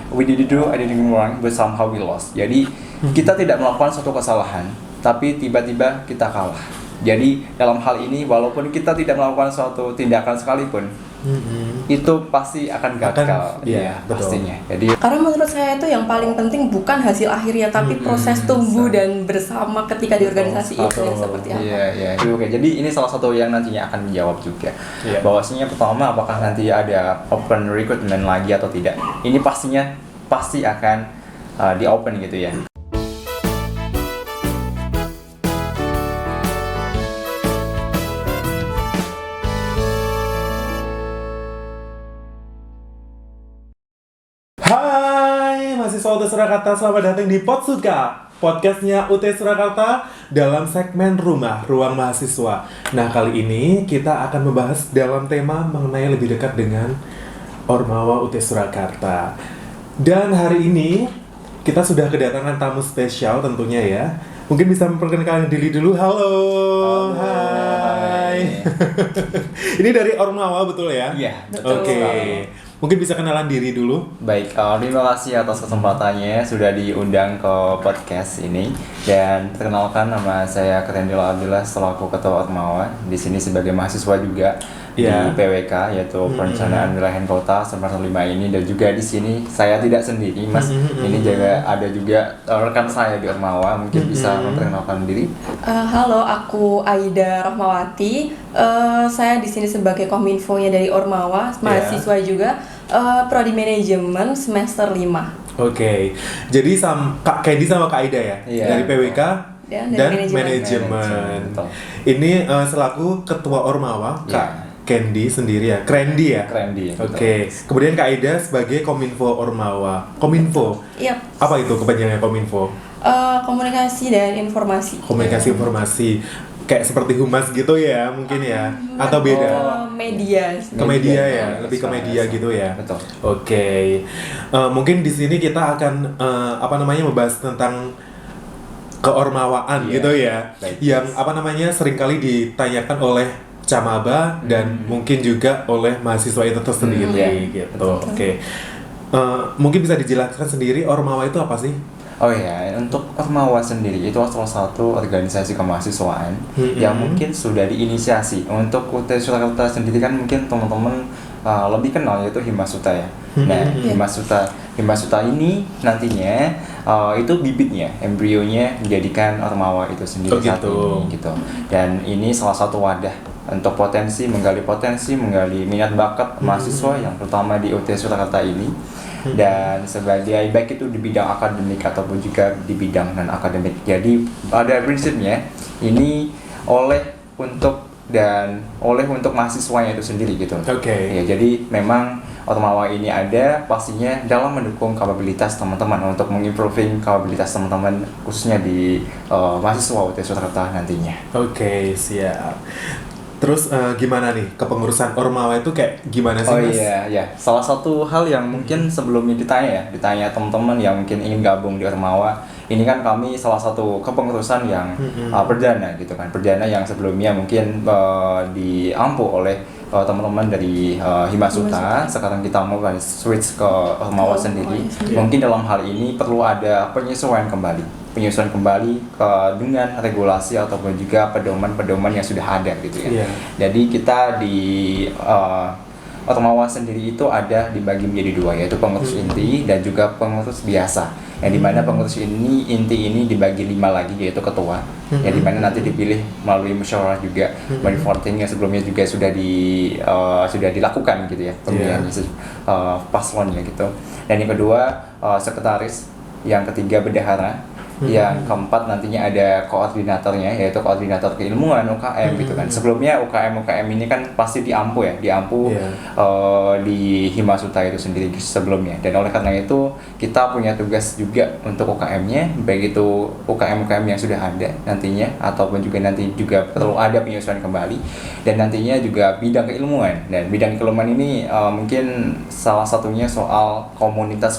we didn't do anything wrong but somehow we lost. Jadi kita tidak melakukan suatu kesalahan tapi tiba-tiba kita kalah. Jadi dalam hal ini walaupun kita tidak melakukan suatu tindakan sekalipun, itu pasti akan gagal. Iya, pastinya. Jadi karena menurut saya itu yang paling penting bukan hasil akhirnya tapi proses tumbuh dan bersama ketika di organisasi itu yang seperti apa. Iya. Oke, jadi ini salah satu yang nantinya akan menjawab juga. Bahwasanya pertama apakah nanti ada open recruitment lagi atau tidak. Ini pasti akan di open gitu ya. Hai mahasiswa UT Surakarta, selamat datang di Potsuka, podcastnya UT Surakarta dalam segmen Ruang Mahasiswa. Nah, kali ini kita akan membahas dalam tema mengenai lebih dekat dengan Ormawa UT Surakarta. Dan hari ini kita sudah kedatangan tamu spesial tentunya ya. Mungkin bisa memperkenalkan diri dulu. Halo. Hai. Ini dari Ormawa betul ya? Iya, betul. Oke. Mungkin bisa kenalan diri dulu. Baik, terima kasih atas kesempatannya sudah diundang ke podcast ini. Dan perkenalkan, nama saya Kerendil Abdullah selaku Ketua Ormawa. Di sini sebagai mahasiswa juga di PWK, yaitu Perencanaan Wilayah Kota semester 5 ini. Dan juga di sini saya tidak sendiri, Mas. Ini juga ada juga rekan saya di Ormawa. Mungkin bisa memperkenalkan diri. Halo, aku Aida Rahmawati. Saya di sini sebagai Kominfo-nya dari Ormawa, mahasiswa juga, Prodi Manajemen semester 5. Oke. Jadi Kak Candy sama Kak Aida ya? Iya. Dari PWK dan Manajemen. Ini selaku Ketua Ormawa, Kak Candy sendiri ya? Krendy ya? Krendy. Oke. Kemudian Kak Aida sebagai Kominfo Ormawa. Kominfo? Iya. Apa itu kepanjangannya Kominfo? Komunikasi dan informasi. Komunikasi informasi. Kayak seperti humas gitu ya mungkin ya? Atau beda? Media. Ke media ya? Lebih ke media gitu ya? Betul. Oke. Mungkin di sini kita akan membahas tentang keormawaan gitu ya. Yang seringkali ditanyakan oleh Camaba dan mungkin juga oleh mahasiswa itu tersendiri gitu. Oke. Mungkin bisa dijelaskan sendiri Ormawa itu apa sih? Oh ya, untuk Ormawa sendiri itu salah satu organisasi kemahasiswaan yang mungkin sudah diinisiasi. Untuk UT Surakarta sendiri kan mungkin teman-teman lebih kenal yaitu Himasuta ya. Nah, Himasuta ini nantinya itu bibitnya, embrionya menjadikan Ormawa itu sendiri gitu. Dan ini salah satu wadah untuk menggali minat bakat mahasiswa yang terutama di UT Surakarta ini. Dan sebagai baik itu di bidang akademik ataupun juga di bidang non akademik. Jadi pada prinsipnya ini oleh untuk mahasiswanya itu sendiri gitu. Ya, jadi memang Ormawa ini ada pastinya dalam mendukung kapabilitas teman-teman untuk mengimproving kapabilitas teman-teman khususnya di mahasiswa UT Surakarta nantinya. Oke, siap. Terus gimana nih kepengurusan Ormawa itu kayak gimana sih Mas? Iya. Salah satu hal yang mungkin sebelumnya ditanya teman-teman yang mungkin ingin gabung di Ormawa. Ini kan kami salah satu kepengurusan yang perdana gitu kan. Perdana yang sebelumnya mungkin diampu oleh teman-teman dari Himasuta. Sekarang kita mau switch ke Ormawa sendiri. Mungkin dalam hal ini perlu ada penyesuaian kembali dengan regulasi ataupun juga pedoman yang sudah ada gitu ya. Jadi kita di Ormawa sendiri itu ada dibagi menjadi dua, yaitu pengurus inti dan juga pengurus biasa. Yang dimana pengurus inti ini dibagi 5 lagi, yaitu ketua. Yang dimana nanti dipilih melalui musyawarah juga, melalui voting yang sebelumnya juga sudah dilakukan gitu ya, pemilihan paslonnya gitu. Dan yang kedua sekretaris, yang ketiga bendahara. Yang keempat nantinya ada koordinatornya, yaitu koordinator keilmuan UKM gitu kan. Sebelumnya UKM ini kan pasti diampu di Himasuta itu sendiri sebelumnya. Dan oleh karena itu kita punya tugas juga untuk UKM-nya, baik itu UKM yang sudah ada nantinya ataupun juga nanti juga perlu ada penyesuaian kembali. Dan nantinya juga bidang keilmuan. Dan bidang keilmuan ini mungkin salah satunya soal komunitas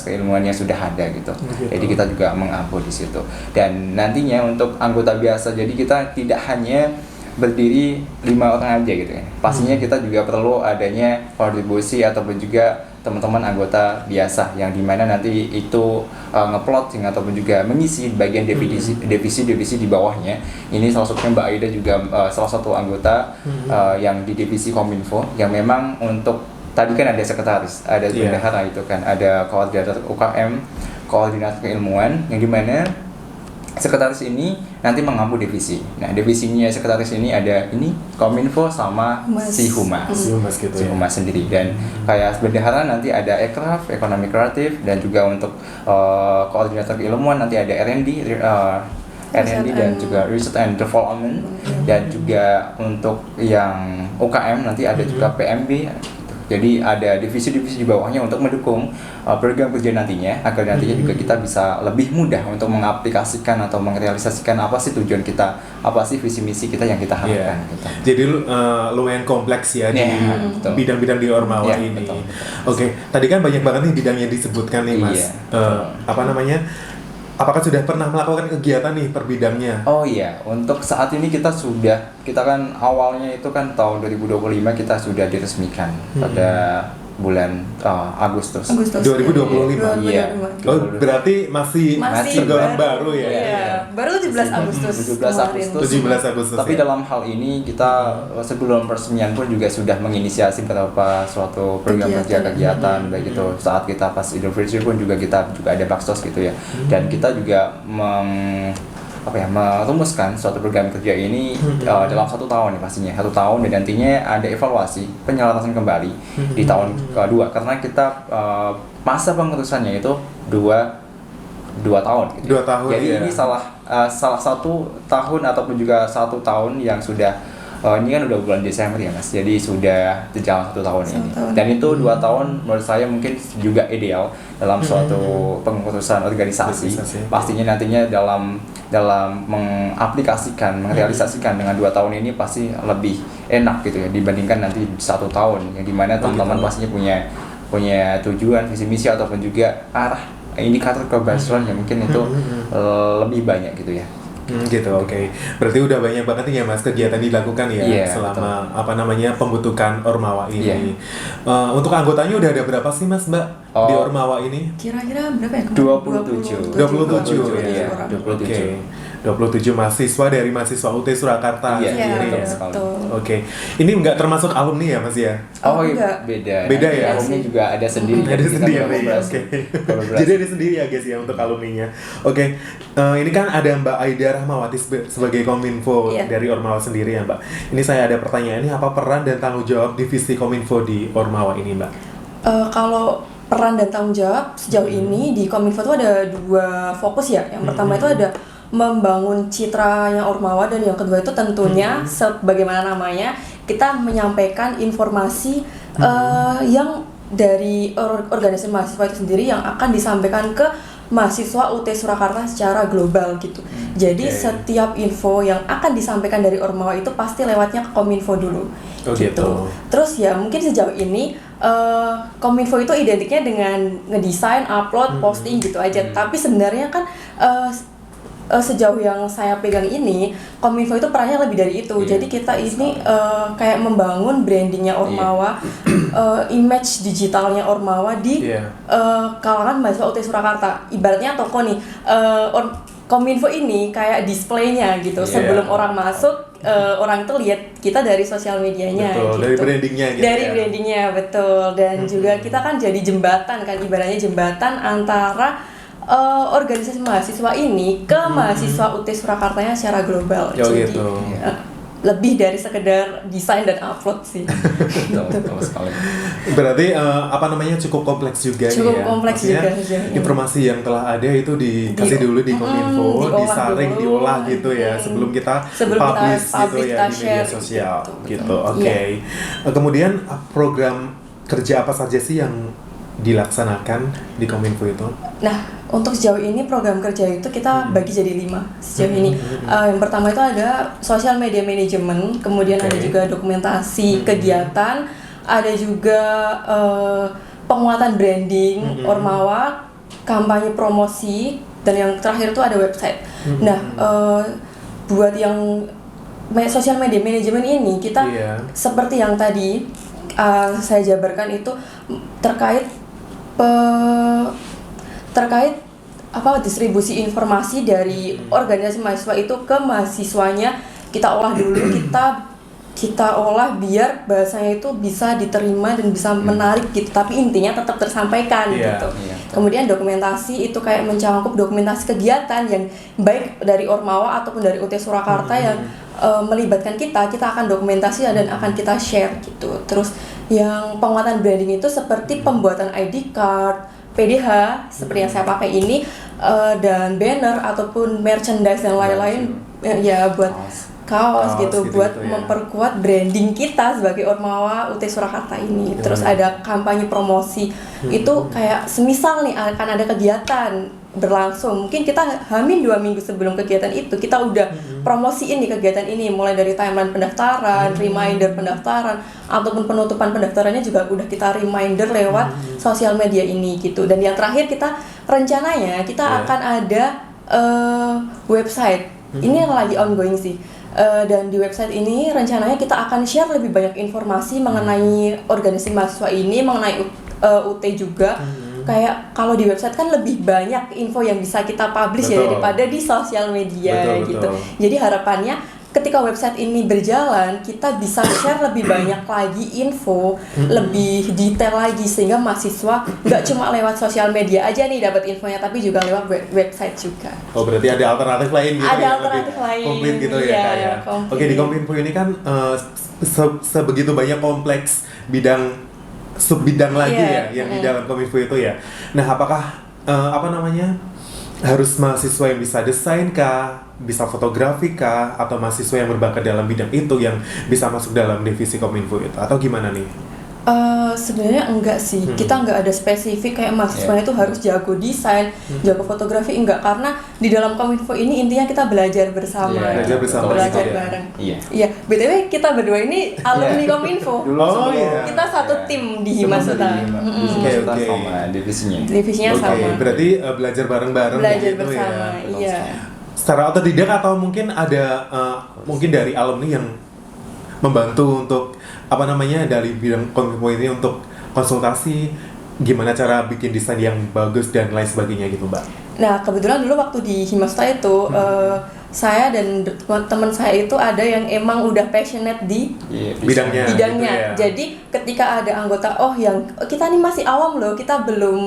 keilmuan yang sudah ada gitu. Jadi kita juga mengampu di situ. Dan nantinya untuk anggota biasa, jadi kita tidak hanya berdiri 5 orang aja gitu ya. Pastinya kita juga perlu adanya kontribusi ataupun juga teman-teman anggota biasa yang dimana nanti itu ngeplotting ataupun juga mengisi bagian divisi di bawahnya. Ini salah satunya Mbak Aida juga salah satu anggota yang di divisi Kominfo yang memang untuk tadi kan ada sekretaris, ada bendahara itu kan, ada koordinator UKM, koordinator keilmuan yang dimana sekretaris ini nanti mengampu divisi. Nah, divisinya sekretaris ini ada ini Kominfo sama si Humas. Gitu si Humas sendiri, dan kayak bendahara nanti ada Ekraf, ekonomi kreatif, dan juga untuk koordinator keilmuan nanti ada R&D dan juga Research and Development, dan juga untuk yang UKM nanti ada juga PMB. Jadi ada divisi-divisi di bawahnya untuk mendukung program kerja nantinya, agar nantinya juga kita bisa lebih mudah untuk mengaplikasikan atau merealisasikan apa sih tujuan kita, apa sih visi misi kita yang kita harapkan. Gitu. Jadi lumayan kompleks ya di bidang-bidang di Ormawa ini. Betul. Oke, tadi kan banyak banget nih bidang yang disebutkan nih Mas. Apa namanya? Apakah sudah pernah melakukan kegiatan nih per bidangnya? Oh iya, untuk saat ini kita kan awalnya itu kan tahun 2025 kita sudah diresmikan pada bulan Agustus 2025. Iya. Oh, berarti masih tergolong baru ya? Iya. Baru 17 Agustus. 17 Agustus. Tapi dalam hal ini kita sebelum peresmian pun juga sudah menginisiasi beberapa suatu program kegiatan baik itu saat kita pas Idul Fitri pun juga ada baksos gitu ya. Dan kita juga merumuskan suatu program kerja ini dalam 1 tahun ya pastinya 1 tahun, dan nantinya ada evaluasi penyelarasan kembali di tahun kedua, karena kita masa pengurusannya itu 2 tahun gitu. 2 tahun. Jadi ini salah 1 tahun ataupun juga 1 tahun yang sudah ini kan udah bulan Desember ya Mas, jadi sudah berjalan 1 tahun ini. Dan itu 2 tahun menurut saya mungkin juga ideal dalam suatu pengurusan organisasi. Pastinya nantinya dalam mengaplikasikan, merealisasikan dengan 2 tahun ini pasti lebih enak gitu ya dibandingkan nanti 1 tahun yang dimana teman-teman pastinya punya tujuan, visi misi ataupun juga arah indikator keberhasilan yang mungkin itu lebih banyak gitu ya. Gitu, oke. Berarti udah banyak banget nih ya Mas kegiatan dilakukan ya selama pembentukan Ormawa ini. Untuk anggotanya udah ada berapa sih Mas Mbak di Ormawa ini? Kira-kira berapa ya? 27 ya. 27 mahasiswa dari mahasiswa UT Surakarta sendiri ya. Oke. Ini nggak termasuk alumni ya Mas ya? Oh iya, beda ya. Alumni juga ada sendiri. Ada sendiri. Oke. Jadi ada sendiri ya guys ya untuk alumninya. Oke. Ini kan ada Mbak Aida Rahmawati sebagai Kominfo dari Ormawa sendiri ya Mbak. Ini saya ada pertanyaan, ini apa peran dan tanggung jawab divisi Kominfo di Ormawa ini Mbak? Kalau peran dan tanggung jawab sejauh ini di Kominfo itu ada 2 fokus ya. Yang pertama itu ada membangun citranya Ormawa, dan yang kedua itu tentunya sebagaimana namanya kita menyampaikan informasi yang dari organisasi mahasiswa itu sendiri yang akan disampaikan ke mahasiswa UT Surakarta secara global gitu. Jadi setiap info yang akan disampaikan dari Ormawa itu pasti lewatnya ke Kominfo dulu. Gitu. Terus ya mungkin sejauh ini Kominfo itu identiknya dengan ngedesain, upload, posting gitu aja. Tapi sebenarnya kan sejauh yang saya pegang ini, Kominfo itu perannya lebih dari itu. Jadi kita ini kayak membangun brandingnya Ormawa, image digitalnya Ormawa di kalangan mahasiswa UT Surakarta. Ibaratnya toko nih, Kominfo ini kayak displaynya gitu. Sebelum orang masuk, orang itu lihat kita dari sosial medianya. Betul, gitu. dari brandingnya gitu. Dari brandingnya, betul. Dan juga kita kan jadi jembatan kan, ibaratnya jembatan antara organisasi mahasiswa ini ke mahasiswa UT Surakartanya secara global. Jadi lebih dari sekedar desain dan upload sih. Berarti cukup kompleks juga nih ya. Cukup kompleks juga. Informasi yang telah ada itu dikasih dulu di Kominfo, disaring, diolah gitu ya sebelum kita publish gitu ya di media sosial gitu. Oke. Kemudian program kerja apa saja sih yang dilaksanakan di Kominfo itu? Nah, untuk sejauh ini program kerja itu kita bagi jadi 5 sejauh ini. Yang pertama itu ada social media management, kemudian ada juga dokumentasi kegiatan, ada juga penguatan branding Ormawa, kampanye promosi, dan yang terakhir itu ada website. Nah, buat yang social media management ini kita seperti yang tadi saya jabarkan itu terkait terkait distribusi informasi dari organisasi mahasiswa itu ke mahasiswanya kita olah dulu, kita olah biar bahasanya itu bisa diterima dan bisa menarik gitu, tapi intinya tetap tersampaikan gitu. Kemudian dokumentasi itu kayak mencakup dokumentasi kegiatan yang baik dari Ormawa ataupun dari UT Surakarta yang melibatkan kita akan dokumentasi dan akan kita share gitu. Terus yang penguatan branding itu seperti pembuatan ID card, PDH seperti yang saya pakai ini, dan banner ataupun merchandise dan lain-lain ya buat kaos gitu buat memperkuat branding kita sebagai Ormawa UT Surakarta ini. Terus ada kampanye promosi. Itu kayak semisal nih akan ada kegiatan berlangsung, mungkin kita hamin 2 minggu sebelum kegiatan itu kita udah promosiin di kegiatan ini, mulai dari timeline pendaftaran, reminder pendaftaran ataupun penutupan pendaftarannya juga udah kita reminder lewat sosial media ini gitu. Dan yang terakhir kita rencananya kita akan ada website. Ini yang lagi ongoing sih. Dan di website ini rencananya kita akan share lebih banyak informasi mengenai organisasi mahasiswa ini, mengenai UT juga. Kayak kalau di website kan lebih banyak info yang bisa kita publish ya daripada di sosial media gitu. Jadi harapannya ketika website ini berjalan, kita bisa share lebih banyak lagi info, lebih detail lagi, sehingga mahasiswa nggak cuma lewat sosial media aja nih dapat infonya, tapi juga lewat website juga. Oh, berarti ada alternatif lain gitu. Ada alternatif lain. Komplit gitu ya, Kak ya. Oke, di Kominfo ini kan sebegitu banyak kompleks sub-bidang lagi yang di dalam Kominfo itu ya. Nah, apakah harus mahasiswa yang bisa desain kah, bisa fotografi kah, atau mahasiswa yang berbakat dalam bidang itu yang bisa masuk dalam divisi Kominfo itu, atau gimana nih? Sebenarnya enggak sih, kita enggak ada spesifik kayak mahasiswanya itu harus jago desain, jago fotografi, enggak, karena di dalam Kominfo ini intinya kita belajar bersama, belajar bareng. Iya, BTW kita berdua ini alumni Kominfo. Kita satu tim di Himasuta. Sama divisinya sama. Berarti belajar bareng-bareng gitu bersama, ya. iya. Secara otodidak atau mungkin ada mungkin dari alumni yang membantu untuk dari bidang Kominfo ini untuk konsultasi gimana cara bikin desain yang bagus dan lain sebagainya gitu, Mbak. Nah, kebetulan dulu waktu di Himasuta itu saya dan teman saya itu ada yang emang udah passionate di bidangnya. Gitu ya. Jadi ketika ada anggota yang kita nih masih awam loh, kita belum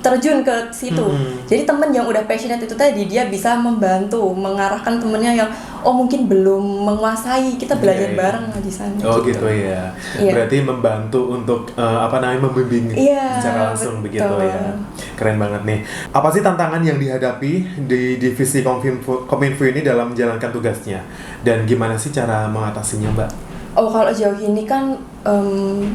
terjun ke situ. Jadi teman yang udah passionate itu tadi dia bisa membantu mengarahkan temennya yang mungkin belum menguasai, kita belajar bareng di sana. Gitu ya. Berarti membantu untuk membimbing secara langsung begitu ya. Keren banget nih. Apa sih tantangan yang dihadapi di divisi Kominfo ini dalam menjalankan tugasnya, dan gimana sih cara mengatasinya, Mbak? Kalau jauh ini kan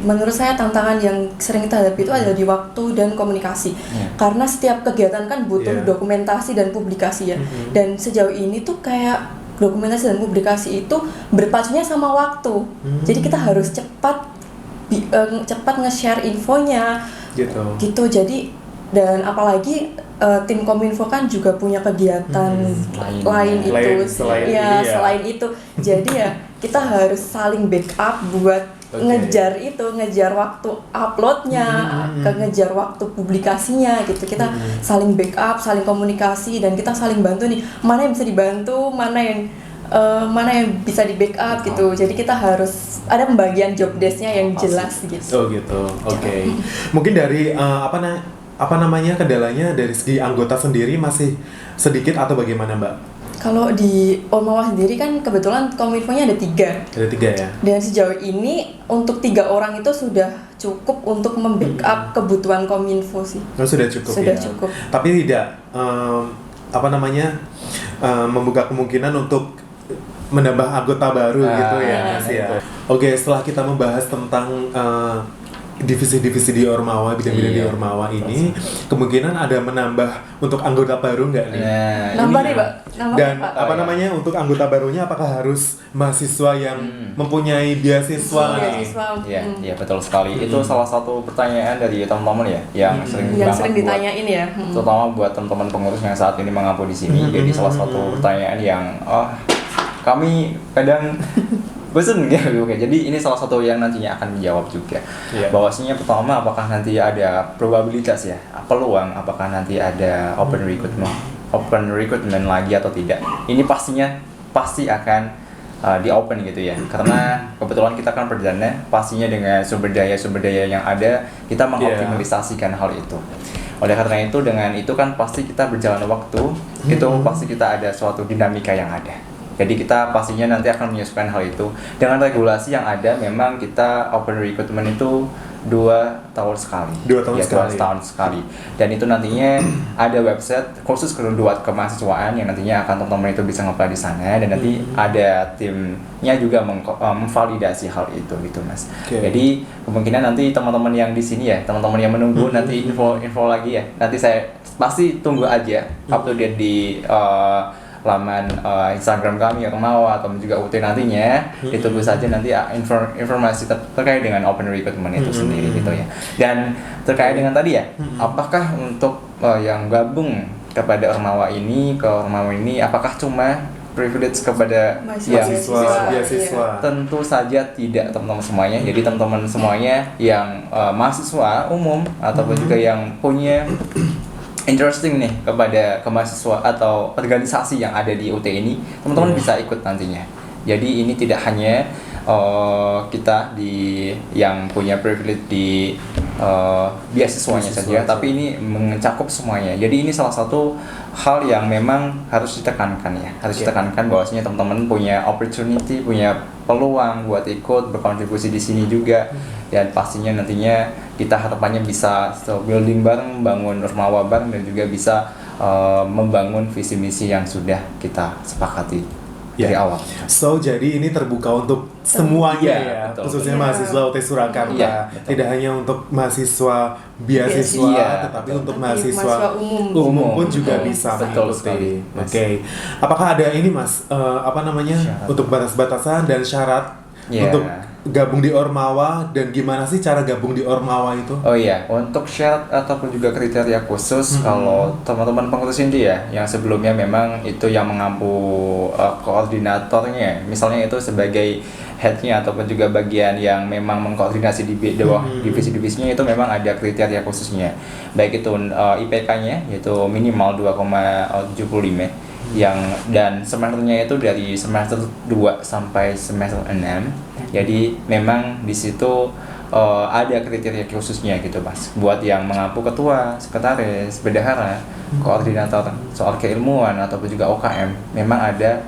menurut saya tantangan yang sering kita hadapi itu ada di waktu dan komunikasi. Karena setiap kegiatan kan butuh dokumentasi dan publikasi ya. Dan sejauh ini tuh kayak dokumentasi dan publikasi itu berpacunya sama waktu. Jadi kita harus cepat nge-share infonya. Gitu. Jadi dan apalagi tim Kominfo kan juga punya kegiatan lain itu selain itu. Jadi ya kita harus saling backup buat ngejar waktu uploadnya, ngejar waktu publikasinya gitu. Kita saling backup, saling komunikasi, dan kita saling bantu nih, mana yang bisa dibantu, mana yang bisa di backup gitu. Jadi kita harus ada pembagian job desk-nya yang jelas gitu. Oke. Mungkin dari kendalanya dari segi anggota sendiri masih sedikit atau bagaimana, Mbak? Kalau di Ormawa sendiri kan kebetulan Kominfo-nya ada 3. Ada 3 ya? Dan sejauh ini untuk 3 orang itu sudah cukup untuk membackup kebutuhan Kominfo sih. Sudah cukup. Cukup. Tapi tidak membuka kemungkinan untuk menambah anggota baru gitu ya, Mas ya. Oke, setelah kita membahas tentang divisi-divisi di Ormawa, bidang-bidang di Ormawa ini, kemungkinan ada menambah untuk anggota baru nggak nih? Nambah nih, Pak. Dan untuk anggota barunya apakah harus mahasiswa yang mempunyai beasiswa nih? Iya, betul sekali. Itu salah satu pertanyaan dari teman-teman ya yang sering ditanyain ya. Terutama buat teman-teman pengurus yang saat ini mengampu di sini. Jadi salah satu pertanyaan yang kami kadang bosen ya. Oke, jadi ini salah satu yang nantinya akan menjawab juga. Bahwasanya pertama, apakah nanti ada probabilitas ya, peluang, apakah nanti ada open recruitment lagi atau tidak. Ini pasti akan di open gitu ya, karena kebetulan kita kan perdana, pastinya dengan sumber daya yang ada kita mengoptimalisasikan hal itu. Oleh karena itu, dengan itu kan pasti kita berjalan waktu, itu pasti kita ada suatu dinamika yang ada. Jadi kita pastinya nanti akan menyesuaikan hal itu dengan regulasi yang ada. Memang kita open recruitment itu 2 tahun sekali. 2 tahun sekali. 2 tahun sekali. Dan itu nantinya ada website khusus buat kemahasiswaan yang nantinya akan teman-teman itu bisa nge-apply di sana, dan nanti ada timnya juga memvalidasi hal itu gitu Mas. Jadi kemungkinan nanti teman-teman yang di sini ya, teman-teman yang menunggu nanti info lagi ya. Nanti saya pasti tunggu aja update di laman Instagram kami Ormawa atau juga UT nantinya. Ditunggu saja nanti informasi terkait dengan open recruitment itu sendiri gitu ya. Dan terkait dengan tadi ya, apakah untuk yang gabung kepada Ormawa ini, apakah cuma privilege kepada beasiswa? Tentu saja tidak teman-teman semuanya. Jadi teman-teman semuanya yang mahasiswa umum ataupun juga yang punya interesting nih kepada kemahasiswa atau organisasi yang ada di UT ini, teman-teman bisa ikut nantinya. Jadi ini tidak hanya kita yang punya privilege di beasiswanya saja, tapi ini mencakup semuanya. Jadi ini salah satu hal yang memang harus ditekankan ya, ditekankan bahwasanya teman-teman punya opportunity, punya peluang buat ikut berkontribusi di sini juga. Dan pastinya nantinya kita harapannya bisa building bareng, bangun Ormawa bareng, dan juga bisa membangun visi misi yang sudah kita sepakati dari awal. So jadi ini terbuka untuk semuanya ya, betul. Khususnya mahasiswa UT Surakarta. Tidak hanya untuk mahasiswa beasiswa, tetapi untuk mahasiswa umum pun juga bisa mengikuti. Oke. Apakah ada ini Mas, syarat. Untuk batas-batasan dan syarat untuk gabung di Ormawa, dan gimana sih cara gabung di Ormawa itu? Oh iya, untuk syarat ataupun juga kriteria khusus, kalau teman-teman pengurus inti ya, yang sebelumnya memang itu yang mengampu koordinatornya, misalnya itu sebagai headnya ataupun juga bagian yang memang mengkoordinasi di bawah divisi-divisinya, itu memang ada kriteria khususnya. Baik itu IPK-nya yaitu minimal 2,75 dan semesternya itu dari semester 2 sampai semester 6. Jadi memang di situ ada kriteria khususnya gitu Mas. Buat yang mengampu ketua, sekretaris, bendahara, koordinator soal keilmuan ataupun juga OKM, memang ada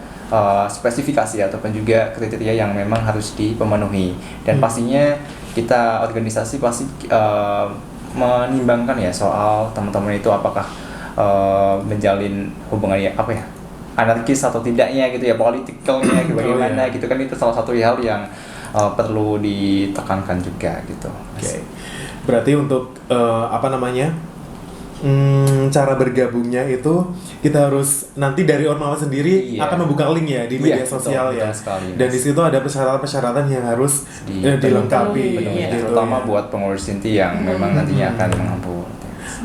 spesifikasi ataupun juga kriteria yang memang harus dipenuhi. Dan pastinya kita organisasi pasti menimbangkan ya soal teman-teman itu apakah menjalin hubungan anarkis atau tidaknya gitu ya, politikalnya bagaimana gitu kan, itu salah satu hal yang perlu ditekankan juga gitu. Berarti untuk cara bergabungnya itu kita harus nanti dari Ormawa sendiri akan membuka link ya di media sosial ya. Dan di situ ada persyaratan-persyaratan yang harus dilengkapi, terutama buat pengurus inti yang memang nantinya akan mengampu.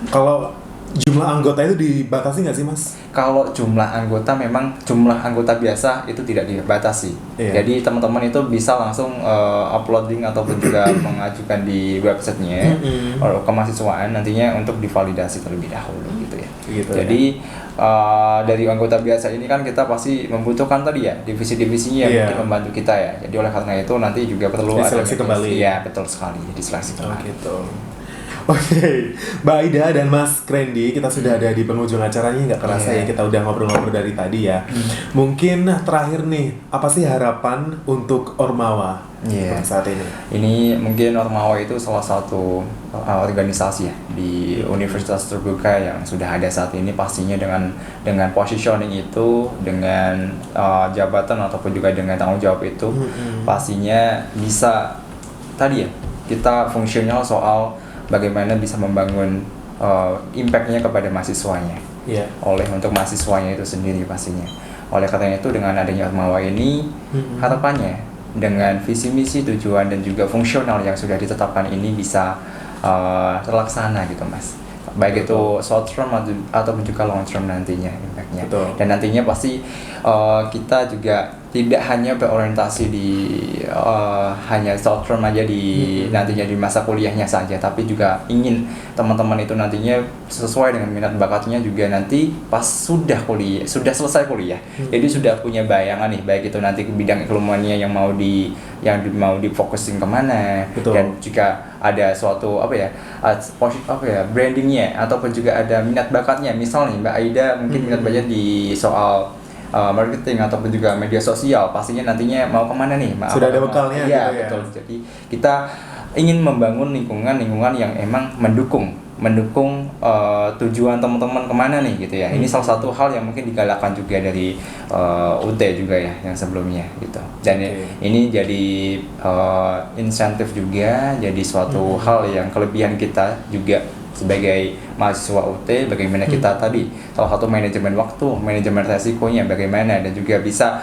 Kalau jumlah anggota itu dibatasi nggak sih Mas? Kalau jumlah anggota biasa itu tidak dibatasi. Jadi teman-teman itu bisa langsung uploading ataupun juga mengajukan di websitenya kemahasiswaan nantinya untuk divalidasi terlebih dahulu gitu ya. Jadi dari anggota biasa ini kan kita pasti membutuhkan tadi ya divisi-divisinya yang mungkin membantu kita ya. Jadi oleh karena itu nanti juga perlu diseleksi kembali. Iya betul sekali, diseleksi kembali. Gitu. Oke, Mbak Aida dan Mas Krendy, kita sudah ada di penghujung acaranya, nggak kerasa ya kita udah ngobrol-ngobrol dari tadi ya. Mungkin terakhir nih, apa sih harapan untuk Ormawa saat ini? Ini mungkin Ormawa itu salah satu organisasi ya di universitas terbuka yang sudah ada saat ini, pastinya dengan positioning itu, dengan jabatan ataupun juga dengan tanggung jawab itu, pastinya bisa tadi ya kita fungsional soal bagaimana bisa membangun impact-nya kepada mahasiswanya, untuk mahasiswanya itu sendiri pastinya. Oleh karena itu dengan adanya Ormawa ini, harapannya dengan visi misi, tujuan dan juga fungsional yang sudah ditetapkan ini bisa terlaksana gitu Mas. Baik itu short term ataupun juga long term nantinya impact-nya. Dan nantinya pasti kita juga tidak hanya berorientasi di hanya short term aja di nantinya di masa kuliahnya saja, tapi juga ingin teman-teman itu nantinya sesuai dengan minat bakatnya juga nanti pas sudah selesai kuliah. Jadi sudah punya bayangan nih, baik itu nanti ke bidang keilmuannya yang mau difokusin kemana. Betul. Dan juga ada suatu brandingnya ataupun juga ada minat bakatnya. Misal nih Mbak Aida mungkin minat bakatnya di soal marketing ataupun juga media sosial, pastinya nantinya mau kemana nih? Sudah ada bekalnya gitu ya. Betul. Jadi kita ingin membangun lingkungan yang emang mendukung tujuan teman-teman kemana nih gitu ya. Ini salah satu hal yang mungkin digalakkan juga dari UT juga ya yang sebelumnya gitu. Dan ini jadi insentif juga, jadi suatu hal yang kelebihan kita juga sebagai mahasiswa UT, bagaimana kita tadi salah satu manajemen waktu, manajemen resikonya bagaimana, dan juga bisa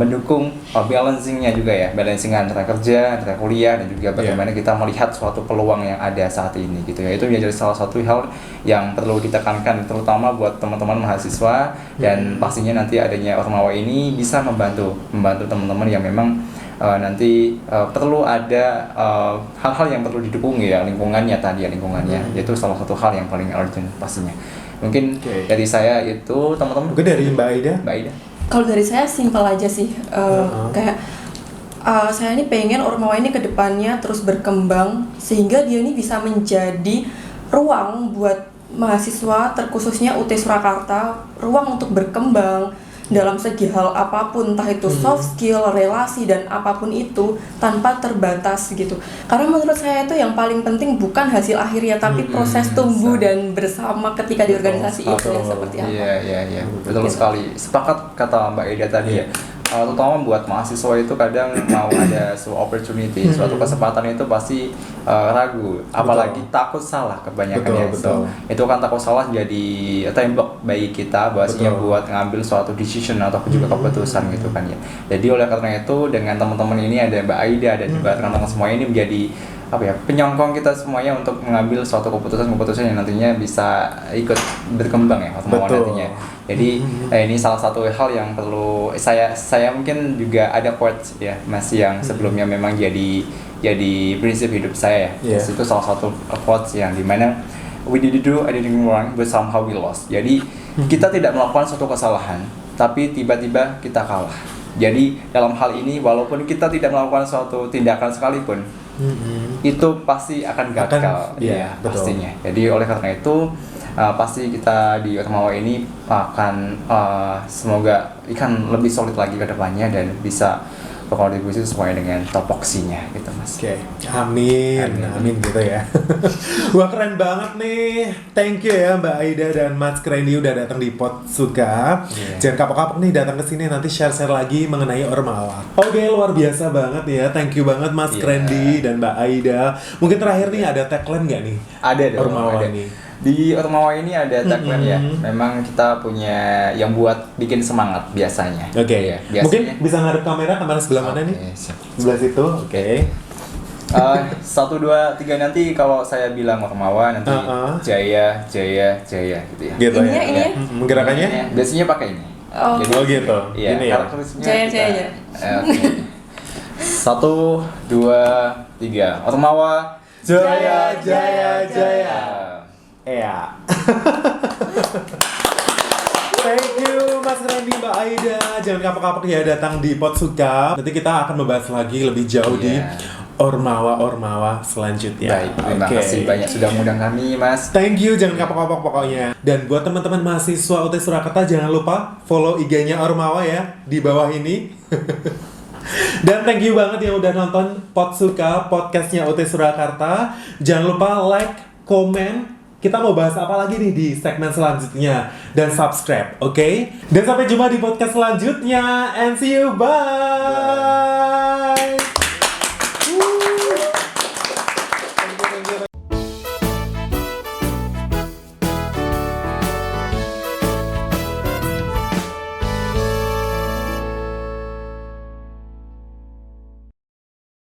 mendukung balancingnya juga ya, balancing antara kerja, antara kuliah, dan juga bagaimana kita melihat suatu peluang yang ada saat ini gitu ya. Itu menjadi salah satu hal yang perlu ditekankan terutama buat teman-teman mahasiswa, dan pastinya nanti adanya Ormawa ini bisa membantu teman-teman yang memang nanti perlu ada hal-hal yang perlu didukung ya, lingkungannya, yaitu salah satu hal yang paling urgent pastinya. Mungkin dari saya itu teman-teman. Mungkin dari Mbak Aida. Kalau dari saya simpel aja sih, kayak saya ini pengen Ormawa ini kedepannya terus berkembang sehingga dia ini bisa menjadi ruang buat mahasiswa terkhususnya UT Surakarta, ruang untuk berkembang dalam segi hal apapun, entah itu soft skill, relasi, dan apapun itu tanpa terbatas gitu. Karena menurut saya itu yang paling penting bukan hasil akhirnya, tapi proses tumbuh dan bersama ketika di organisasi itu yang seperti apa. Iya. Betul sekali. Sepakat kata Mbak Ida tadi ya. Terutama buat mahasiswa itu kadang mau ada suatu opportunity, suatu kesempatan itu pasti ragu, apalagi takut salah kebanyakan. So, itu kan takut salah jadi tembok bagi kita bahwasanya buat ngambil suatu decision atau juga keputusan gitu kan ya. Jadi oleh karena itu dengan teman-teman ini ada Mbak Aida dan juga teman-teman semua ini menjadi penyongkong kita semuanya untuk mengambil suatu keputusan yang nantinya bisa ikut berkembang ya nantinya. Jadi ini salah satu hal yang perlu saya mungkin juga ada quotes ya Mas yang sebelumnya memang jadi prinsip hidup saya ya. Itu salah satu quotes yang dimana we didn't do anything wrong but somehow we lost. Jadi kita tidak melakukan suatu kesalahan tapi tiba-tiba kita kalah. Jadi dalam hal ini walaupun kita tidak melakukan suatu tindakan sekalipun itu pasti akan gagal pastinya. Jadi oleh karena itu pasti kita di Ormawa ini akan semoga ikan lebih solid lagi ke depannya dan bisa berkontribusi sesuai dengan topoksinya gitu Mas. Amin gitu ya. Wah keren banget nih. Thank you ya Mbak Aida dan Mas Krendy udah datang di Potsuka. Jangan kapok-kapok nih datang ke sini, nanti share-share lagi mengenai Ormawa. Oke, luar biasa banget ya. Thank you banget Mas Krendy dan Mbak Aida. Mungkin terakhir nih ada tagline nggak nih? Ada dong. Ormawa ini. Di Ormawa ini ada tagline ya. Memang kita punya yang buat bikin semangat biasanya. Oke. Ya, mungkin bisa ngadep kamera sebelah mana nih? Sebelah situ. Oke. 1, 2, 3 nanti kalau saya bilang Ormawa nanti Jaya gitu ya. Gitu ini ya. Menggerakannya? Biasanya pakai ini. Gitu. Iya, ini ya. Jaya. Oke. 1, 2, 3. Ormawa Jaya. Thank you Mas Randy, Mbak Aida. Jangan kapok-kapok ya datang di Potsuka. Nanti kita akan membahas lagi lebih jauh di Ormawa selanjutnya. Baik, terima kasih banyak sudah mengundang kami Mas. Thank you, jangan kapok-kapok pokoknya. Dan buat teman-teman mahasiswa UT Surakarta jangan lupa follow IG-nya Ormawa ya di bawah ini. Dan thank you banget yang udah nonton Potsuka, podcastnya UT Surakarta. Jangan lupa like, komen. Kita mau bahas apa lagi nih di segmen selanjutnya. Dan subscribe, oke? Dan sampai jumpa di podcast selanjutnya. And see you, bye!